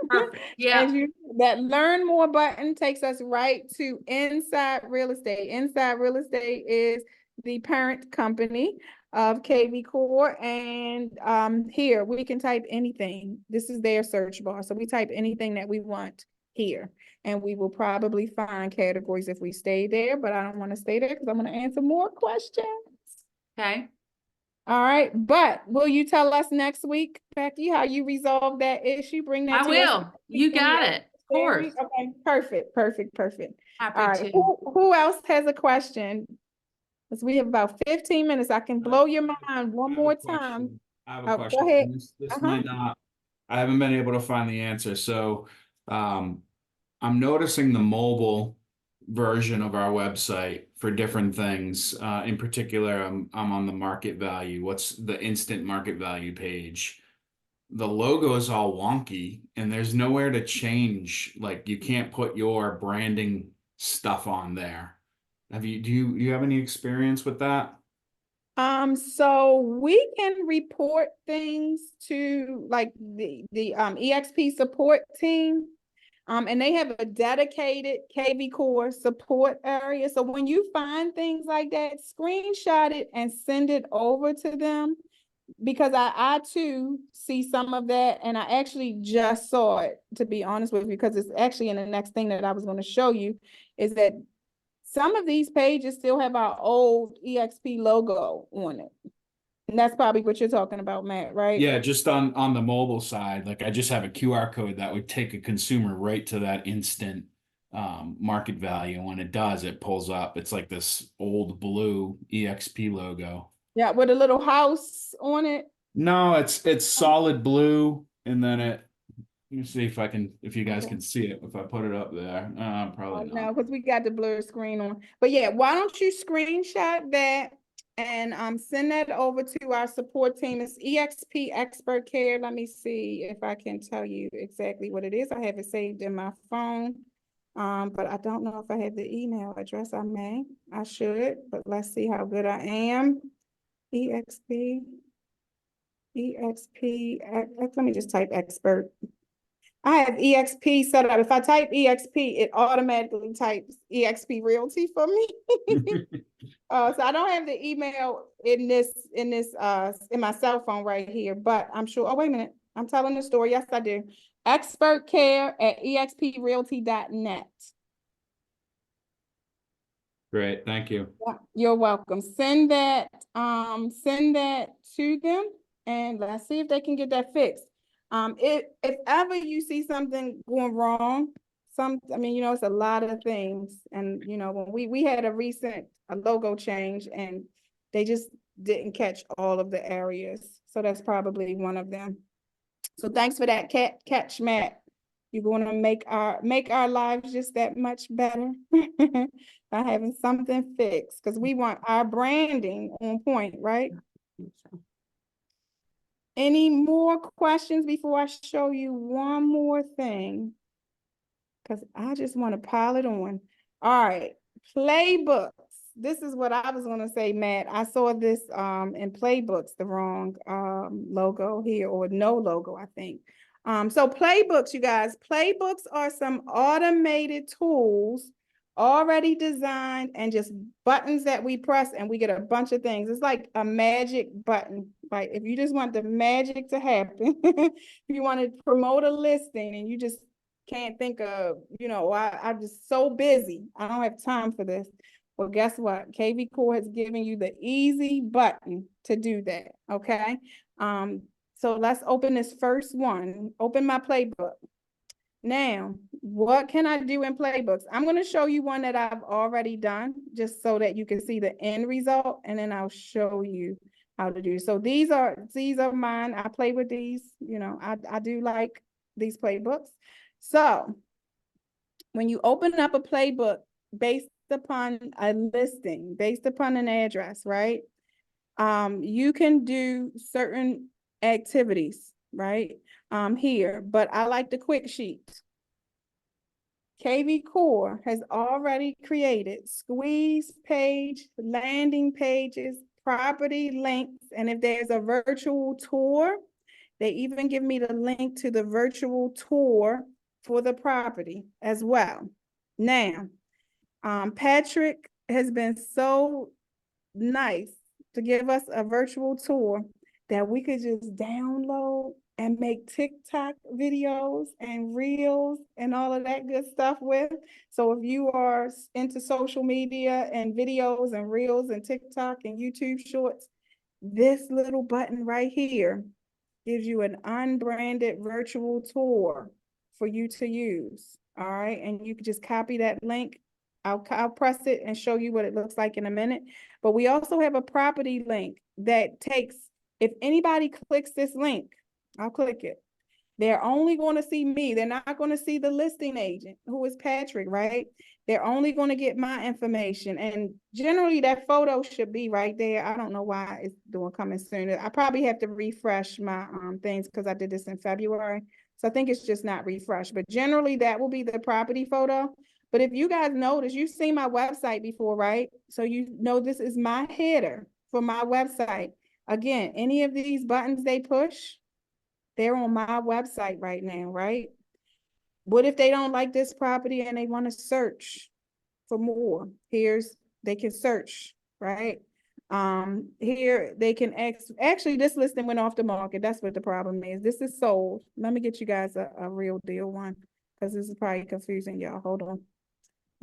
Perfect. Yeah. That learn more button takes us right to Inside Real Estate. Inside Real Estate is the parent company of kvCORE, and here we can type anything. This is their search bar, so we type anything that we want here, and we will probably find categories if we stay there, but I don't want to stay there because I'm going to answer more questions. Okay. All right, but will you tell us next week, Becky, how you resolve that issue? Bring that I to us. will. You got it. Of course. Okay, perfect. Happy All right, to. who else has a question? Because we have about 15 minutes. I can blow your mind one more time. I have a Oh, question. go ahead. And this might not, I haven't been able to find the answer. So I'm noticing the mobile version of our website for different things. In particular, I'm on the market value. What's the instant market value page? The logo is all wonky and there's nowhere to change. Like you can't put your branding stuff on there. Do you have any experience with that? So we can report things to like the EXP support team. And they have a dedicated kvCORE support area. So when you find things like that, screenshot it and send it over to them, because I too see some of that, and I actually just saw it, to be honest with you, because it's actually in the next thing that I was going to show you, is that some of these pages still have our old EXP logo on it. And that's probably what you're talking about, Matt, right? Yeah, just on the mobile side, like I just have a QR code that would take a consumer right to that instant market value. And when it does, it pulls up. It's like this old blue EXP logo. Yeah, with a little house on it. No, it's solid blue, and then let me see if you guys can see it if I put it up there. Probably not. No, because we got the blur screen on. But yeah, why don't you screenshot that and send that over to our support team. It's EXP Expert Care. Let me see if I can tell you exactly what it is. I have it saved in my phone. But I don't know if I have the email address. I should, but let's see how good I am. EXP, let me just type expert. I have EXP set up. If I type EXP, it automatically types EXP Realty for me. So I don't have the email in my cell phone right here, but I'm sure, oh, wait a minute. I'm telling the story. Yes, I do. expertcare@exprealty.net. Great, thank you. Yeah, you're welcome. Send that to them and let's see if they can get that fixed. If ever you see something going wrong, I mean, you know, it's a lot of things. And, you know, when we had a recent logo change and they just didn't catch all of the areas. So that's probably one of them. So thanks for that catch, Matt. You're going to make our lives just that much better by having something fixed, because we want our branding on point, right? Any more questions before I show you one more thing? Because I just want to pile it on. All right, playbooks. This is what I was going to say, Matt. I saw this in playbooks, the wrong logo here, or no logo, I think. So playbooks, you guys, playbooks are some automated tools already designed and just buttons that we press and we get a bunch of things. It's like a magic button. Like if you just want the magic to happen, if you want to promote a listing and you just can't think of, you know, I'm just so busy. I don't have time for this. Well, guess what? kvCORE has given you the easy button to do that. Okay. So let's open this first one. Open my playbook. Now, what can I do in playbooks? I'm going to show you one that I've already done just so that you can see the end result, and then I'll show you how to do. So these are mine. I play with these, you know, I do like these playbooks. So when you open up a playbook based upon a listing, based upon an address, right? You can do certain activities, right? Here, but I like the quick sheet. kvCORE has already created squeeze page, landing pages, property links, and if there's a virtual tour, they even give me the link to the virtual tour for the property as well. Now, Patrick has been so nice to give us a virtual tour that we could just download and make TikTok videos and reels and all of that good stuff with. So if you are into social media and videos and reels and TikTok and YouTube shorts, this little button right here gives you an unbranded virtual tour for you to use. All right. And you can just copy that link. I'll press it and show you what it looks like in a minute. But we also have a property link that takes, if anybody clicks this link, I'll click it. They're only going to see me. They're not going to see the listing agent, who is Patrick, right? They're only going to get my information. And generally that photo should be right there. I don't know why it's doing coming soon. I probably have to refresh my things because I did this in February. So I think it's just not refreshed. But generally that will be the property photo. But if you guys notice, you've seen my website before, right? So you know this is my header for my website. Again, any of these buttons they push, they're on my website right now, right? What if they don't like this property and they want to search for more? They can search, right? Here they can actually this listing went off the market. That's what the problem is. This is sold. Let me get you guys a real deal one, because this is probably confusing y'all. Hold on.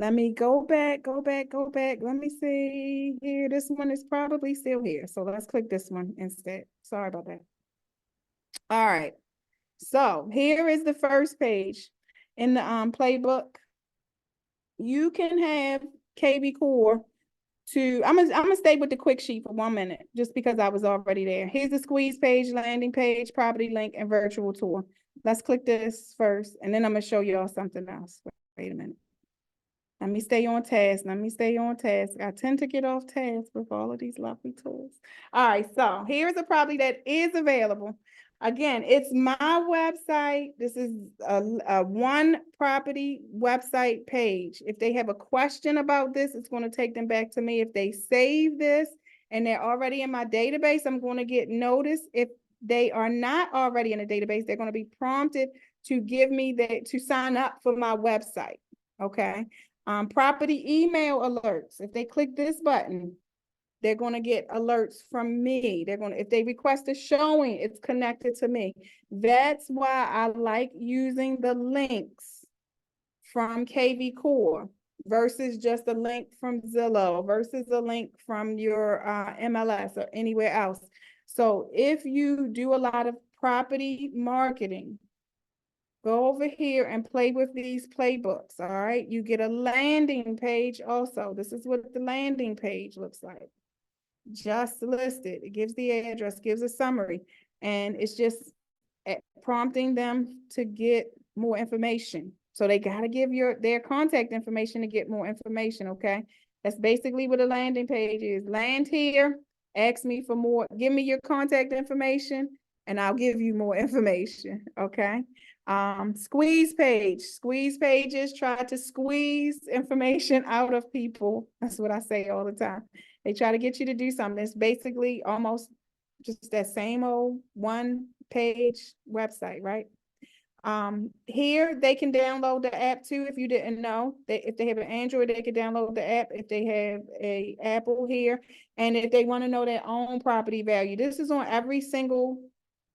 Let me go back. Let me see here. This one is probably still here. So let's click this one instead. Sorry about that. All right. So here is the first page in the playbook. You can have kvCORE to, I'm gonna stay with the quick sheet for 1 minute, just because I was already there. Here's the squeeze page, landing page, property link, and virtual tour. Let's click this first, and then I'm gonna show y'all something else. Wait a minute. Let me stay on task. Let me stay on task. I tend to get off task with all of these lovely tools. All right, so here's a property that is available. Again, it's my website. This is a one property website page. If they have a question about this, it's going to take them back to me. If they save this and they're already in my database, I'm going to get notice. If they are not already in a database, they're going to be prompted to give me to sign up for my website. Okay. Property email alerts. If they click this button, they're going to get alerts from me. If they request a showing, it's connected to me. That's why I like using the links from kvCORE versus just a link from Zillow versus a link from your MLS or anywhere else. So if you do a lot of property marketing, go over here and play with these playbooks, all right? You get a landing page also. This is what the landing page looks like. Just listed. It gives the address, gives a summary, and it's just prompting them to get more information. So they got to give their contact information to get more information, okay? That's basically what a landing page is. Land here, ask me for more, give me your contact information, and I'll give you more information, okay? Squeeze pages try to squeeze information out of people. That's what I say all the time. They try to get you to do something. It's basically almost just that same old one page website, right? Here they can download the app too. If you didn't know, if they have an Android, they can download the app. If they have a Apple here, and if they want to know their own property value, this is on every single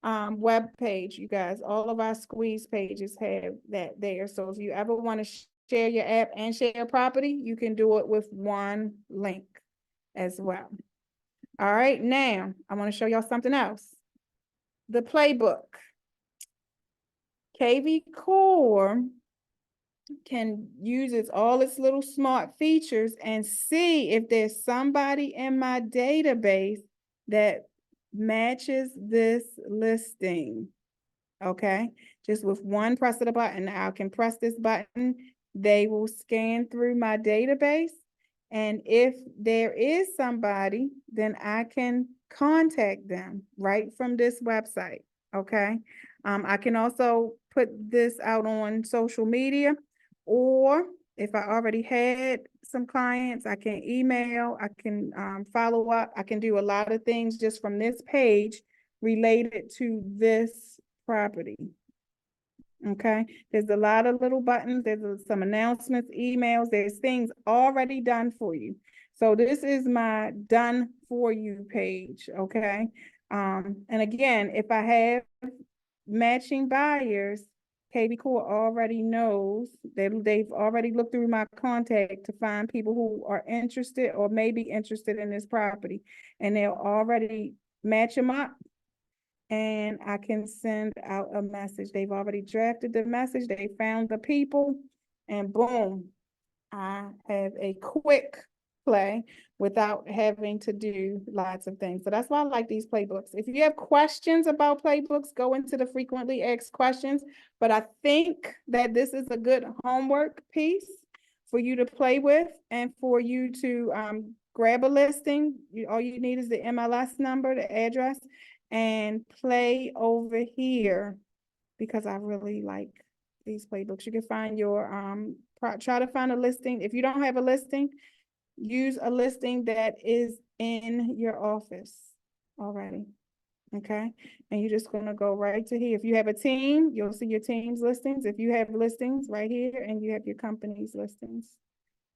web page, you guys. All of our squeeze pages have that there. So if you ever want to share your app and share property, you can do it with one link as well. All right, now I want to show y'all something else. The playbook. kvCORE can use all its little smart features and see if there's somebody in my database that matches this listing. Okay, just with one press of the button, I can press this button. They will scan through my database. And if there is somebody, then I can contact them right from this website. Okay. I can also put this out on social media, or if I already had some clients, I can email, I can follow up. I can do a lot of things just from this page related to this property. Okay, there's a lot of little buttons, there's some announcements, emails, there's things already done for you. So this is my done for you page, okay? And again, if I have matching buyers, kvCORE already knows that they've already looked through my contact to find people who are interested or may be interested in this property, and they'll already match them up. And I can send out a message. They've already drafted the message. They found the people, and boom, I have a quick play without having to do lots of things. So that's why I like these playbooks. If you have questions about playbooks, go into the frequently asked questions. But I think that this is a good homework piece for you to play with and for you to grab a listing. All you need is the MLS number, the address, and play over here, because I really like these playbooks. You can find your try to find a listing. If you don't have a listing, use a listing that is in your office already. Okay, and you're just going to go right to here. If you have a team, you'll see your team's listings. If you have listings right here, and you have your company's listings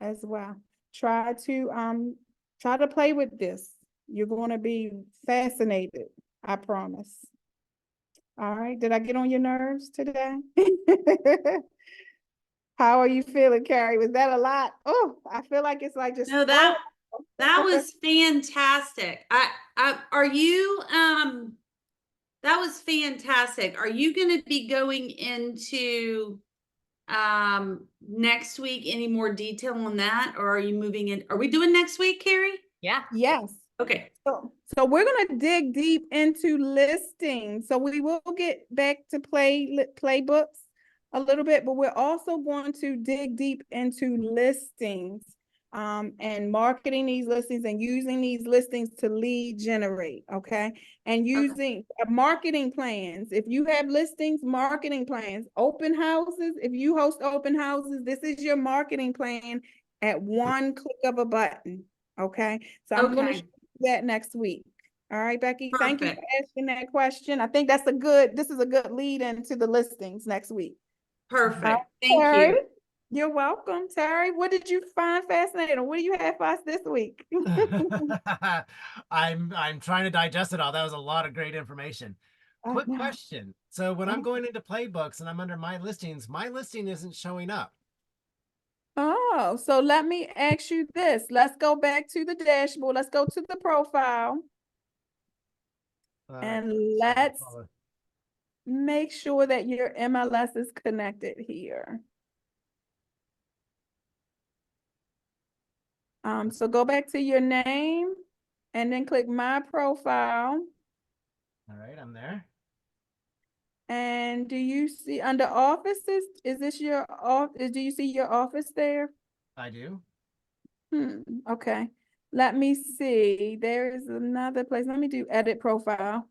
as well. Try to play with this. You're going to be fascinated, I promise. All right, did I get on your nerves today? How are you feeling, Cari? Was that a lot? Oh, I feel like it's like just. No, that was fantastic. Are you, that was fantastic. Are you going to be going into, next week, any more detail on that? Or are you moving in? Are we doing next week, Cari? Yeah. Yes. Okay. So we're going to dig deep into listings. So we will get back to playbooks. a little bit, but we're also going to dig deep into listings and marketing these listings and using these listings to lead generate, okay? And using marketing plans. If you have listings, marketing plans, open houses, if you host open houses, this is your marketing plan at one click of a button, okay? So I'm going to Okay. show you that next week. All right, Becky, thank you for Perfect. asking that question. I think this is a good lead into the listings next week. Perfect. Thank Terry, you. you're welcome. Terry, what did you find fascinating? What do you have for us this week? I'm trying to digest it all. That was a lot of great information. Quick No. question. So when I'm going into playbooks and I'm under my listings, my listing isn't showing up. Oh, so let me ask you this. Let's go back to the dashboard. Let's go to the profile and let's make sure that your MLS is connected here. So go back to your name and then click my profile. All right, I'm there. And do you see under offices, is this your office? Do you see your office there? I do. Okay. Let me see. There is another place. Let me do edit profile.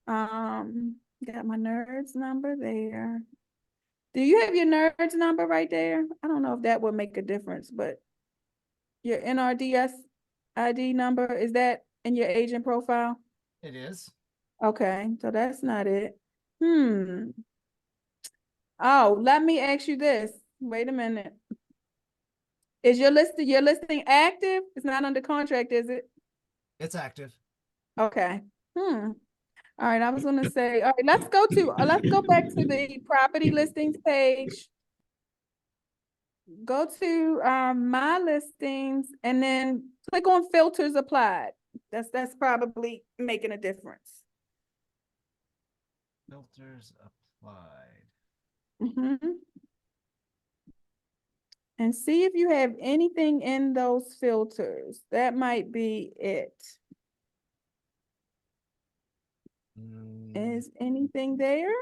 Got my nerds number there. Do you have your nerds number right there? I don't know if that would make a difference, but your NRDS ID number, is that in your agent profile? It is. Okay, so that's not it. Oh, let me ask you this. Wait a minute. Is your listing active? It's not under contract, is it? It's active. Okay. All right, I was gonna say, all right, let's go back to the property listings page. Go to my listings and then click on filters applied. That's probably making a difference. Filters applied. And see if you have anything in those filters. That might be it. Is anything there?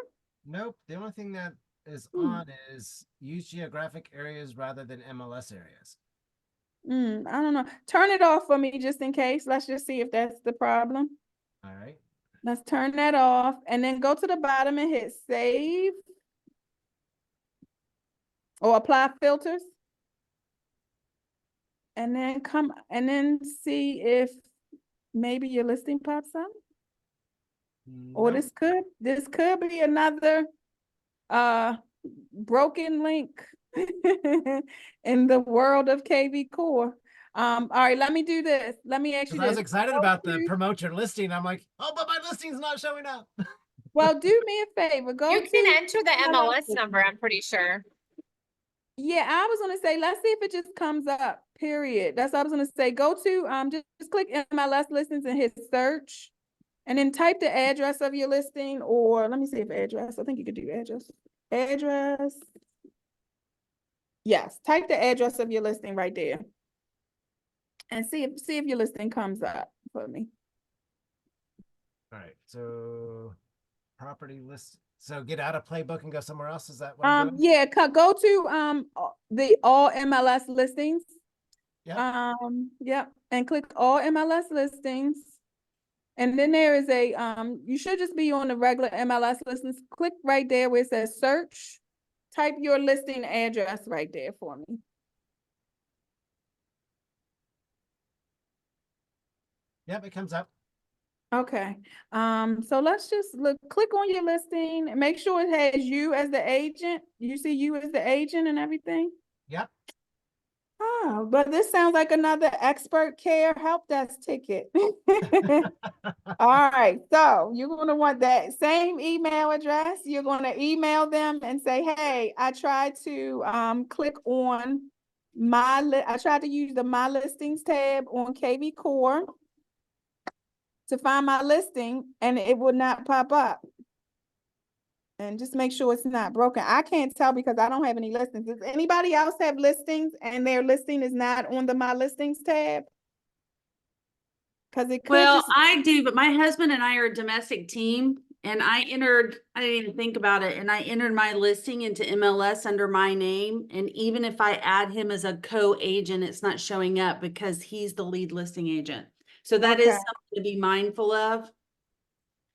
Nope. The only thing that is on is use geographic areas rather than MLS areas. I don't know. Turn it off for me just in case. Let's just see if that's the problem. All right. Let's turn that off and then go to the bottom and hit save or apply filters. And then see if maybe your listing pops up. Or Nope. this could be another broken link in the world of kvCORE. All right, let me do this. Let me ask you Because I was this. excited about the promote your listing. I'm like, oh, but my listing's not showing up. Well, do me a favor. Go You to can enter the MLS MLS. number, I'm pretty sure. Yeah, I was gonna say, let's see if it just comes up, period. That's what I was gonna say. Go to just click MLS listings and hit search. And then type the address of your listing, or let me see if address, I think you could do address. Address. Yes, type the address of your listing right there. And see if your listing comes up for me. All right. So property list. So get out of playbook and go somewhere else. Is that what I'm doing? Yeah, go to the all MLS listings. Yeah. Yep, and click all MLS listings. And then there is a you should just be on the regular MLS listings. Click right there where it says search. Type your listing address right there for me. Yep, it comes up. Okay. So let's just click on your listing and make sure it has you as the agent. You see you as the agent and everything. Yep. Oh, but this sounds like another expert care help desk ticket. All right, so you're going to want that same email address. You're going to email them and say, hey, I tried to click on I tried to use the My Listings tab on kvCORE to find my listing and it would not pop up. And just make sure it's not broken. I can't tell because I don't have any listings. Does anybody else have listings and their listing is not on the My Listings tab? Because it could Well, just I do, but my husband and I are a domestic team. and I didn't even think about it, and I entered my listing into MLS under my name, and even if I add him as a co-agent, it's not showing up because he's the lead listing agent. So that is Okay. something to be mindful of.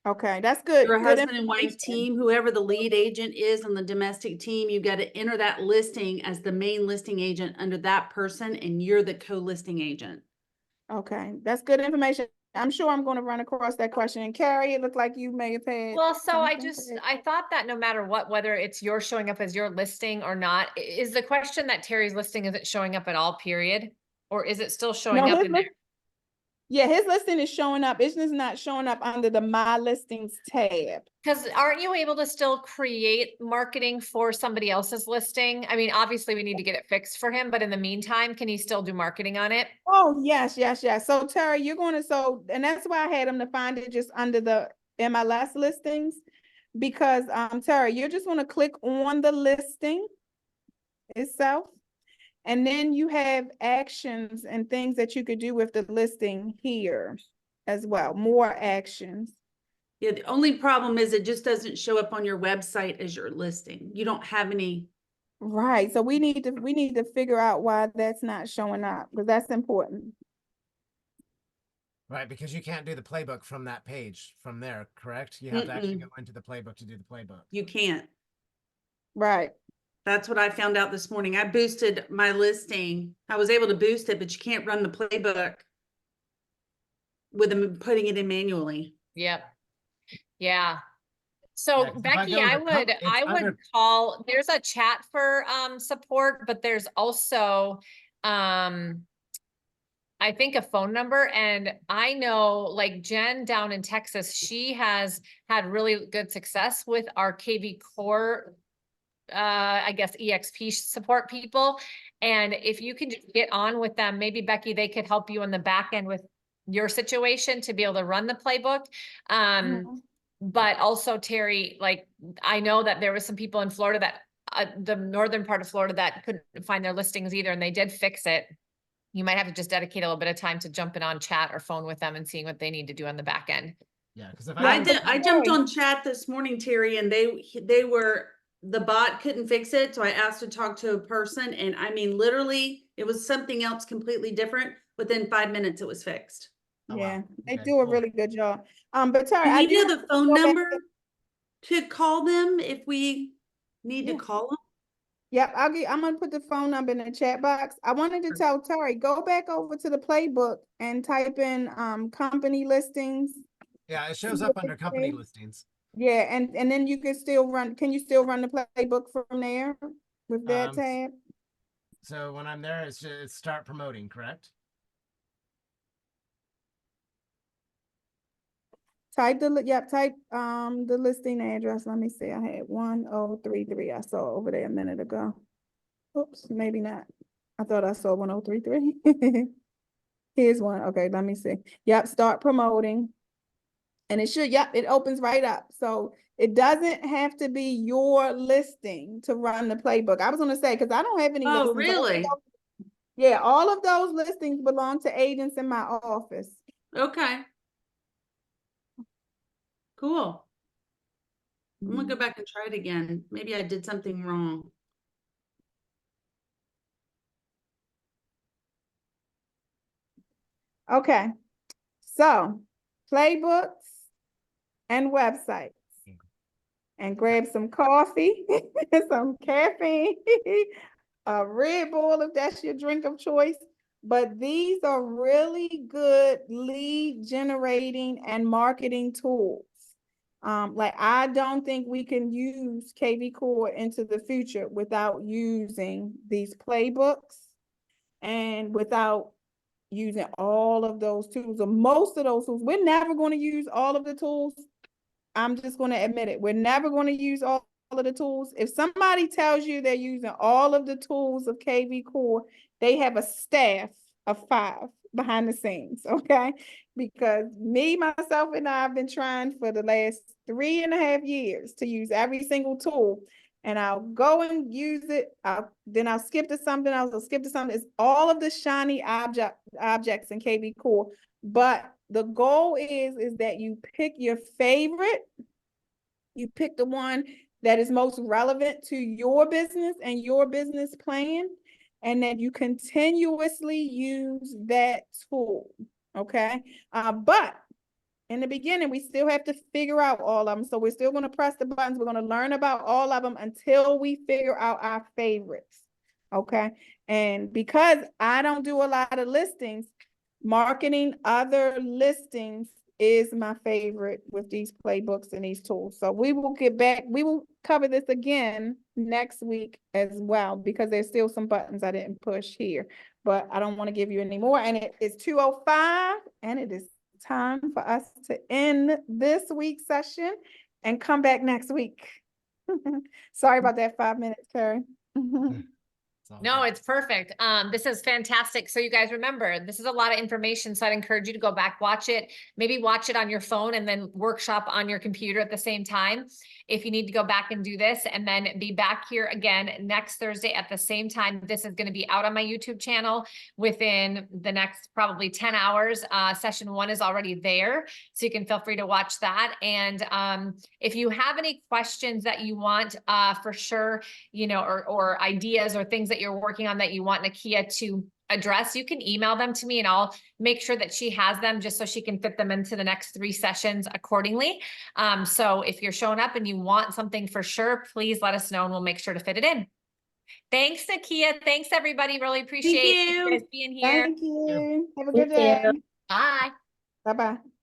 Okay, that's good. You're a Good husband and wife information. team, whoever the lead agent is on the domestic team, you got to enter that listing as the main listing agent under that person, and you're the co-listing agent. Okay, that's good information. I'm sure I'm going to run across that question. And Carrie, it looked like you may have had. Well, so something. I thought that no matter what, whether it's your showing up as your listing or not, is the question that Terry's listing, is it showing up at all, period? Or is it still showing No, up his in there? list, yeah, his listing is showing up. It's just not showing up under the My Listings tab. Because aren't you able to still create marketing for somebody else's listing? I mean, obviously we need to get it fixed for him, but in the meantime, can he still do marketing on it? Oh, yes, yes, yes. So Terry, you're going to, and that's why I had him to find it just under the MLS listings. Because Terry, you're just going to click on the listing itself. And then you have actions and things that you could do with the listing here as well, more actions. Yeah, the only problem is it just doesn't show up on your website as your listing. You don't have any. Right. So we need to figure out why that's not showing up, because that's important. Right, because you can't do the playbook from that page from there, correct? You have to actually go into the playbook to do the playbook. You can't. Right. That's what I found out this morning. I boosted my listing. I was able to boost it, but you can't run the playbook with them putting it in manually. Yep. Yeah. So Yeah, 'cause if Becky, go I to would, it's I would under- call, there's a chat for support, but there's also I think a phone number, and I know like Jen down in Texas, she has had really good success with our kvCORE I guess EXP support people. And if you can just get on with them, maybe Becky, they could help you on the back end with your situation to be able to run the playbook. Mhm. But also Terry, like, I know that there was some people in Florida that the northern part of Florida that couldn't find their listings either, and they did fix it. You might have to just dedicate a little bit of time to jumping on chat or phone with them and seeing what they need to do on the back end. Yeah, because if I I did. I jumped on chat this morning, Terry, and the bot couldn't fix it. So I asked to talk to a person, and I mean, literally, it was something else completely different. Within 5 minutes, it was fixed. Oh, wow. Yeah, they Okay, do a cool. really good job. But Terry, Do I we do know the phone go back number to call them if we need Yeah. to call them? Yep, I'm gonna put the phone number in the chat box. I wanted to tell Terry, go back over to the playbook and type in company listings. Yeah, it See shows what up under it company says. listings. Yeah, and then you can still run, can you still run the playbook from there with that tab? So when I'm there, it's start promoting, correct? Type the listing address. Let me see. I had 1033. I saw over there a minute ago. Oops, maybe not. I thought I saw 1033. Here's one. Okay, let me see. Yep, start promoting. And it should, yep, it opens right up. So it doesn't have to be your listing to run the playbook. I was gonna say, because I don't have any Oh, listings. really? Yeah, all of those listings belong to agents in my office. Okay. Cool. I'm gonna go back and try it again. Maybe I did something wrong. Okay, so playbooks and websites. And grab some coffee, some caffeine, a Red Bull if that's your drink of choice. But these are really good lead generating and marketing tools. Like I don't think we can use kvCORE into the future without using these playbooks and without using all of those tools or most of those tools. We're never going to use all of the tools. I'm just going to admit it. We're never going to use all of the tools. If somebody tells you they're using all of the tools of kvCORE, they have a staff of 5 behind the scenes, okay? Because me, myself, and I have been trying for the last 3.5 years to use every single tool. And I'll go and use it. Then I'll skip to something else. I'll skip to something. It's all of the shiny objects in kvCORE. But the goal is that you pick your favorite You pick the one that is most relevant to your business and your business plan, and then you continuously use that tool, okay? But in the beginning, we still have to figure out all of them. So we're still going to press the buttons. We're going to learn about all of them until we figure out our favorites, okay? And because I don't do a lot of listings, marketing other listings is my favorite with these playbooks and these tools. So we will get back. We will cover this again next week as well, because there's still some buttons I didn't push here, but I don't want to give you any more. And it is 2:05 and it is time for us to end this week's session and come back next week. Sorry about that 5 minutes, Cari. It's all No, good. it's perfect. This is fantastic. So you guys remember, this is a lot of information. So I'd encourage you to go back, watch it, maybe watch it on your phone and then workshop on your computer at the same time. If you need to go back and do this, and then be back here again next Thursday at the same time. This is going to be out on my YouTube channel within the next probably 10 hours. Session 1 is already there, so you can feel free to watch that. And if you have any questions that you want, for sure, you know, or ideas or things that you're working on that you want Nakia to address, you can email them to me and I'll make sure that she has them just so she can fit them into the next 3 sessions accordingly. So if you're showing up and you want something for sure, please let us know and we'll make sure to fit it in. Thanks, Nakia. Thanks, everybody. Really appreciate you you. guys being here. Thank you. Have a good Thank you. day. Bye. Bye-bye.